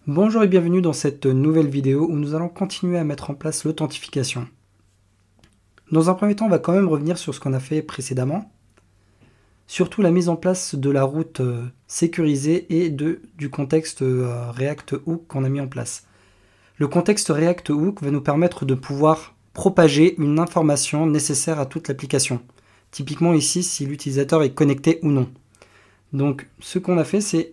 Bonjour et bienvenue dans cette nouvelle vidéo où nous allons continuer à mettre en place l'authentification. Dans un premier temps, on va quand même revenir sur ce qu'on a fait précédemment, surtout la mise en place de la route sécurisée et du contexte React Hook qu'on a mis en place. Le contexte React Hook va nous permettre de pouvoir propager une information nécessaire à toute l'application. Typiquement ici, si l'utilisateur est connecté ou non. Donc ce qu'on a fait, c'est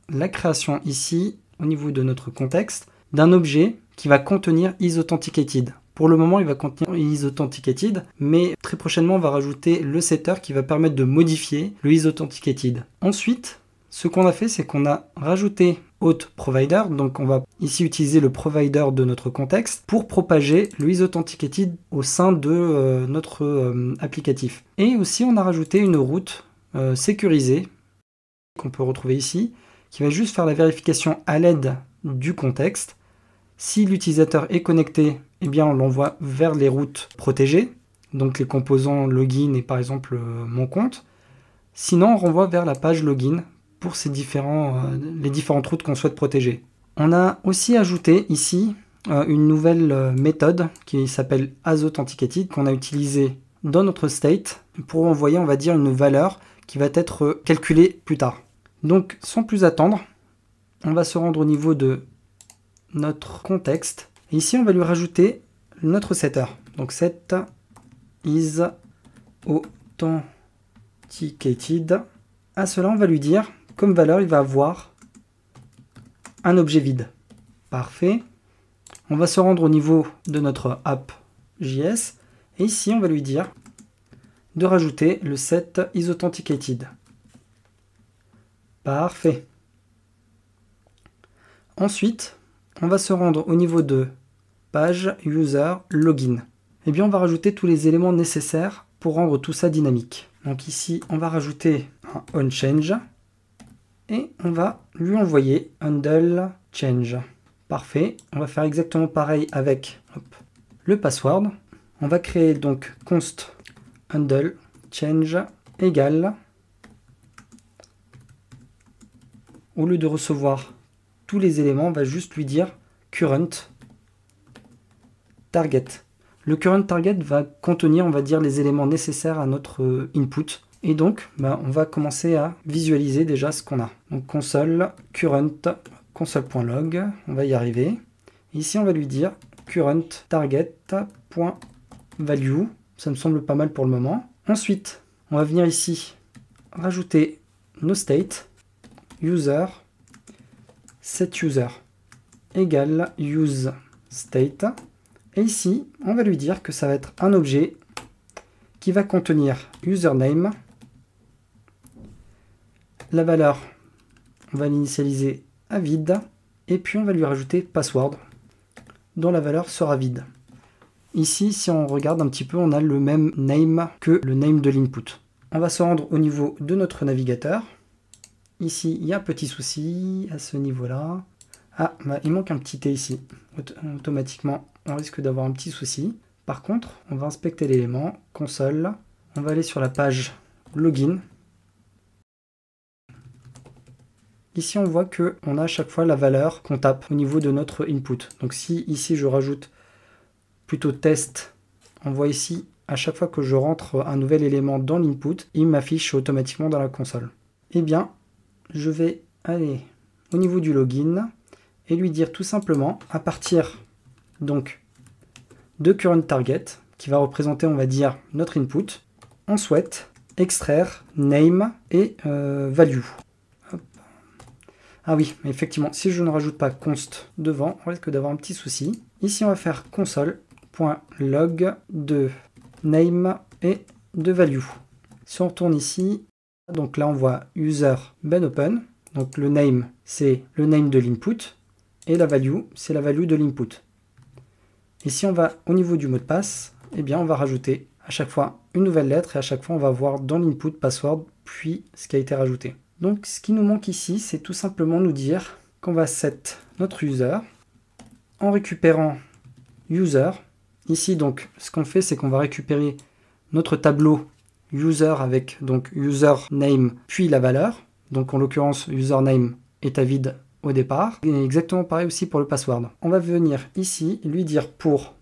la création ici, au niveau de notre contexte, d'un objet qui va contenir isAuthenticated. Pour le moment, il va contenir isAuthenticated, mais très prochainement, on va rajouter le setter qui va permettre de modifier le isAuthenticated. Ensuite, ce qu'on a fait, c'est qu'on a rajouté auth provider, donc on va ici utiliser le provider de notre contexte pour propager le isAuthenticated au sein de notre applicatif. Et aussi, on a rajouté une route sécurisée qu'on peut retrouver ici, qui va juste faire la vérification à l'aide du contexte. Si l'utilisateur est connecté, eh bien on l'envoie vers les routes protégées, donc les composants login et par exemple mon compte. Sinon, on renvoie vers la page login pour les différentes routes qu'on souhaite protéger. On a aussi ajouté ici une nouvelle méthode qui s'appelle asAuthenticated qu'on a utilisée dans notre state pour envoyer, on va dire, une valeur qui va être calculée plus tard. Donc, sans plus attendre, on va se rendre au niveau de notre contexte. Et ici, on va lui rajouter notre setter. Donc, set isAuthenticated. À cela, on va lui dire, comme valeur, il va avoir un objet vide. Parfait. On va se rendre au niveau de notre app.js. Et ici, on va lui dire de rajouter le set isAuthenticated. Parfait. Ensuite, on va se rendre au niveau de page user login. Eh bien, on va rajouter tous les éléments nécessaires pour rendre tout ça dynamique. Donc ici, on va rajouter un onChange et on va lui envoyer handle change. Parfait. On va faire exactement pareil avec le password. On va créer donc const handle change égale, au lieu de recevoir tous les éléments, on va juste lui dire current target. Le current target va contenir, on va dire, les éléments nécessaires à notre input. Et donc, on va commencer à visualiser déjà ce qu'on a. Donc console current console.log, on va y arriver. Ici, on va lui dire current target.value. Ça me semble pas mal pour le moment. Ensuite, on va venir ici rajouter nos states. User setUser égale useState. Et ici, on va lui dire que ça va être un objet qui va contenir username. La valeur, on va l'initialiser à vide. Et puis, on va lui rajouter password, dont la valeur sera vide. Ici, si on regarde un petit peu, on a le même name que le name de l'input. On va se rendre au niveau de notre navigateur. Ici, il y a un petit souci à ce niveau-là. Ah, il manque un petit T ici. Automatiquement, on risque d'avoir un petit souci. Par contre, on va inspecter l'élément, console. On va aller sur la page login. Ici, on voit qu'on a à chaque fois la valeur qu'on tape au niveau de notre input. Donc si ici, je rajoute plutôt test, on voit ici, à chaque fois que je rentre un nouvel élément dans l'input, il m'affiche automatiquement dans la console. Eh bien, je vais aller au niveau du login et lui dire tout simplement, à partir donc de current target, qui va représenter, on va dire, notre input, on souhaite extraire name et value. Hop. Ah oui, effectivement, si je ne rajoute pas const devant, on risque d'avoir un petit souci. Ici, on va faire console.log de name et de value. Si on retourne ici, donc là, on voit user benOpen. Donc le name, c'est le name de l'input. Et la value, c'est la value de l'input. Et si on va au niveau du mot de passe, eh bien, on va rajouter à chaque fois une nouvelle lettre. Et à chaque fois, on va voir dans l'input password, puis ce qui a été rajouté. Donc ce qui nous manque ici, c'est tout simplement nous dire qu'on va set notre user en récupérant user. Ici, donc, ce qu'on fait, c'est qu'on va récupérer notre tableau user avec donc username puis la valeur. Donc en l'occurrence username est à vide au départ. Et exactement pareil aussi pour le password. On va venir ici, lui dire pour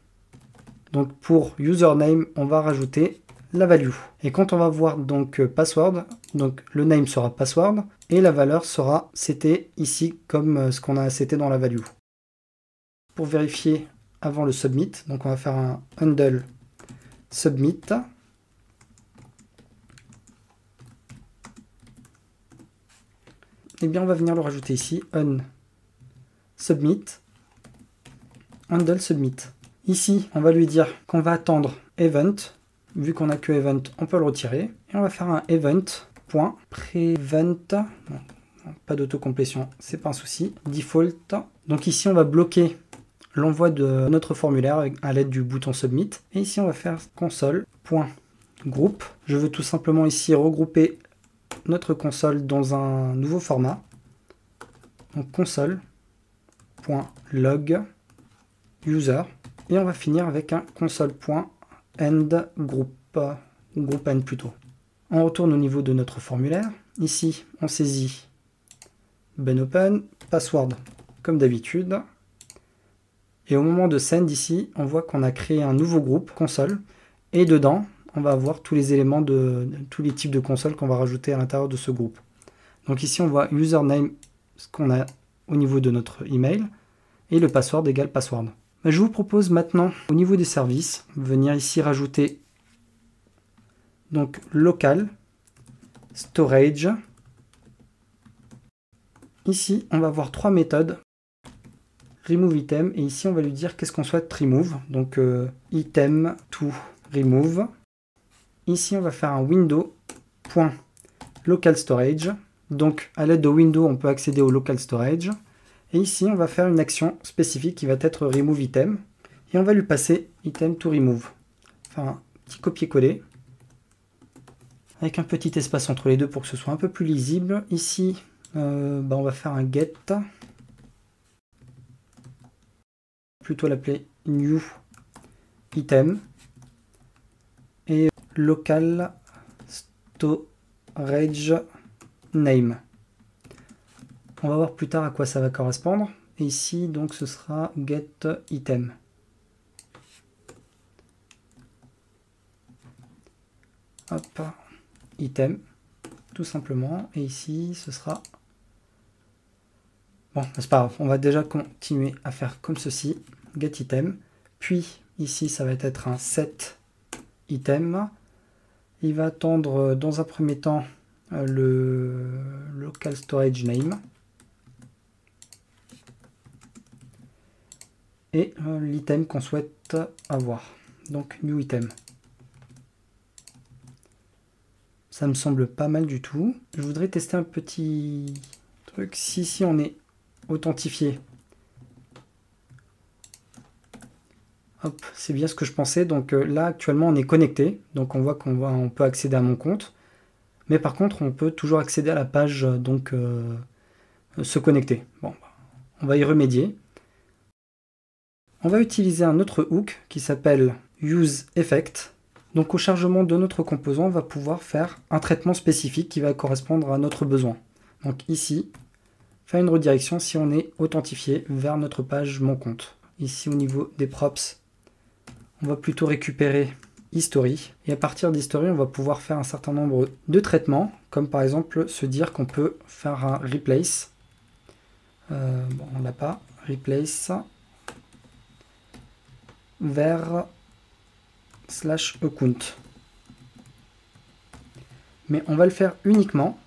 username, on va rajouter la value. Et quand on va voir donc password, donc le name sera password et la valeur sera CT ici comme ce qu'on a CT dans la value. Pour vérifier avant le submit, donc on va faire un handle submit. Et bien on va venir le rajouter ici, submit, handle submit. Ici, on va lui dire qu'on va attendre event. Vu qu'on n'a que event, on peut le retirer. Et on va faire un event.prevent. Pas d'autocomplétion, c'est pas un souci. Default. Donc ici, on va bloquer l'envoi de notre formulaire à l'aide du bouton submit. Et ici, on va faire console.group. Je veux tout simplement ici regrouper notre console dans un nouveau format. Donc console.log user. Et on va finir avec un console.endGroup, group end plutôt. On retourne au niveau de notre formulaire. Ici, on saisit open, password comme d'habitude. Et au moment de send ici, on voit qu'on a créé un nouveau groupe console. Et dedans, on va avoir tous les éléments de tous les types de consoles qu'on va rajouter à l'intérieur de ce groupe. Donc ici, on voit username, ce qu'on a au niveau de notre email, et le password égale password. Je vous propose maintenant, au niveau des services, venir ici rajouter donc local storage. Ici, on va avoir trois méthodes. Remove item, et ici on va lui dire qu'est-ce qu'on souhaite remove. Donc item to remove. Ici, on va faire un window.local storage. Donc à l'aide de window, on peut accéder au local storage. Et ici, on va faire une action spécifique qui va être remove item. Et on va lui passer item to remove. Enfin, un petit copier-coller. Avec un petit espace entre les deux pour que ce soit un peu plus lisible. Ici, on va faire un get. Plutôt l'appeler new item. Et local storage name. On va voir plus tard à quoi ça va correspondre. Et ici, donc, ce sera get item. Hop, item, tout simplement. Et ici, ce sera... Bon, c'est pas grave. On va déjà continuer à faire comme ceci. Get item. Puis, ici, ça va être un set item. Il va attendre, dans un premier temps, le local storage name. Et l'item qu'on souhaite avoir. Donc new item. Ça me semble pas mal du tout. Je voudrais tester un petit truc. Si on est authentifié. Hop, c'est bien ce que je pensais. Donc là actuellement on est connecté. Donc on voit qu'on peut accéder à mon compte. Mais par contre on peut toujours accéder à la page donc se connecter. Bon, on va y remédier. On va utiliser un autre hook qui s'appelle useEffect. Donc au chargement de notre composant, on va pouvoir faire un traitement spécifique qui va correspondre à notre besoin. Donc ici, faire une redirection si on est authentifié vers notre page Mon compte. Ici au niveau des props, on va plutôt récupérer History. Et à partir d'History, on va pouvoir faire un certain nombre de traitements, comme par exemple se dire qu'on peut faire un replace. Bon, on l'a pas. Replace vers /account. Mais on va le faire uniquement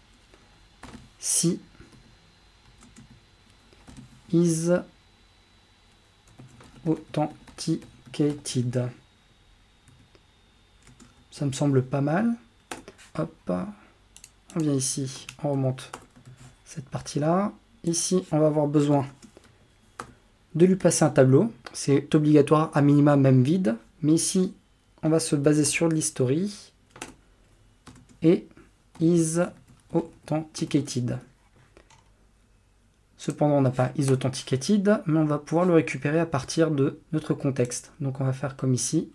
si is authenticated. Ça me semble pas mal. Hop, on vient ici, on remonte cette partie-là. Ici, on va avoir besoin de lui passer un tableau. C'est obligatoire à minima, même vide. Mais ici, on va se baser sur l'history et is authenticated. Cependant, on n'a pas is authenticated, mais on va pouvoir le récupérer à partir de notre contexte. Donc on va faire comme ici.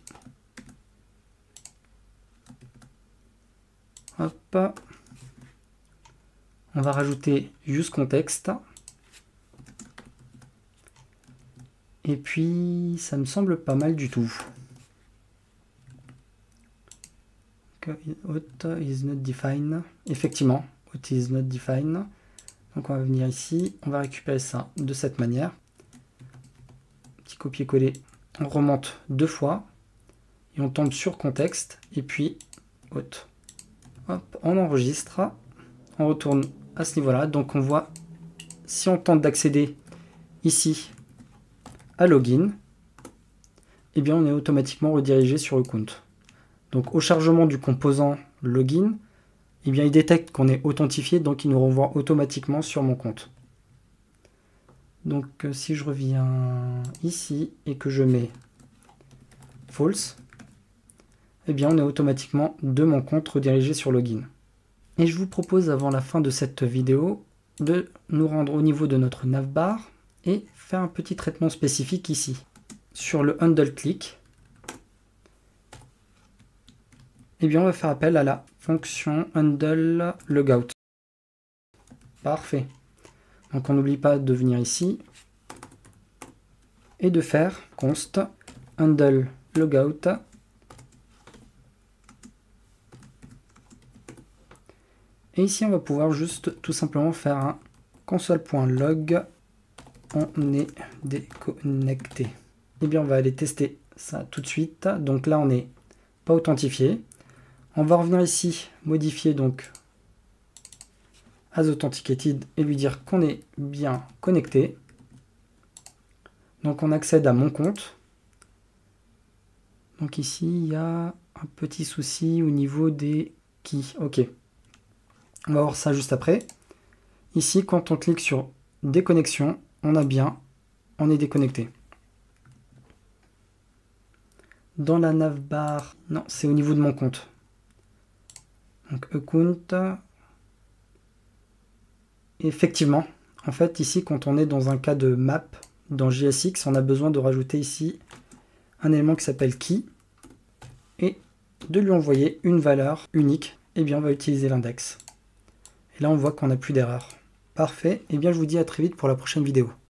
Hop. On va rajouter useContext. Et puis, ça me semble pas mal du tout. Out is not defined. Effectivement, out is not defined. Donc on va venir ici, on va récupérer ça de cette manière. Petit copier-coller, on remonte 2 fois. Et on tombe sur contexte. Et puis, out. Hop, on enregistre. On retourne à ce niveau-là. Donc on voit, si on tente d'accéder ici à login, eh bien on est automatiquement redirigé sur le compte. Donc au chargement du composant login, eh bien il détecte qu'on est authentifié, donc il nous renvoie automatiquement sur mon compte. Donc si je reviens ici et que je mets false, eh bien on est automatiquement de mon compte redirigé sur login. Et je vous propose avant la fin de cette vidéo de nous rendre au niveau de notre navbar et faire un petit traitement spécifique ici. Sur le handle click, eh bien on va faire appel à la fonction handle logout. Parfait. Donc on n'oublie pas de venir ici et de faire const handle logout et ici on va pouvoir juste tout simplement faire un console.log on est déconnecté. Eh bien on va aller tester ça tout de suite. Donc là on n'est pas authentifié. On va revenir ici, modifier donc as authenticated et lui dire qu'on est bien connecté. Donc on accède à mon compte. Donc ici il y a un petit souci au niveau des keys. Ok. On va voir ça juste après. Ici quand on clique sur déconnexion, on est déconnecté. Dans la navbar, non, c'est au niveau de mon compte. Donc account. Effectivement, en fait ici quand on est dans un cas de map dans JSX, on a besoin de rajouter ici un élément qui s'appelle key et de lui envoyer une valeur unique. Et bien on va utiliser l'index. Et là on voit qu'on n'a plus d'erreur. Parfait, et bien je vous dis à très vite pour la prochaine vidéo.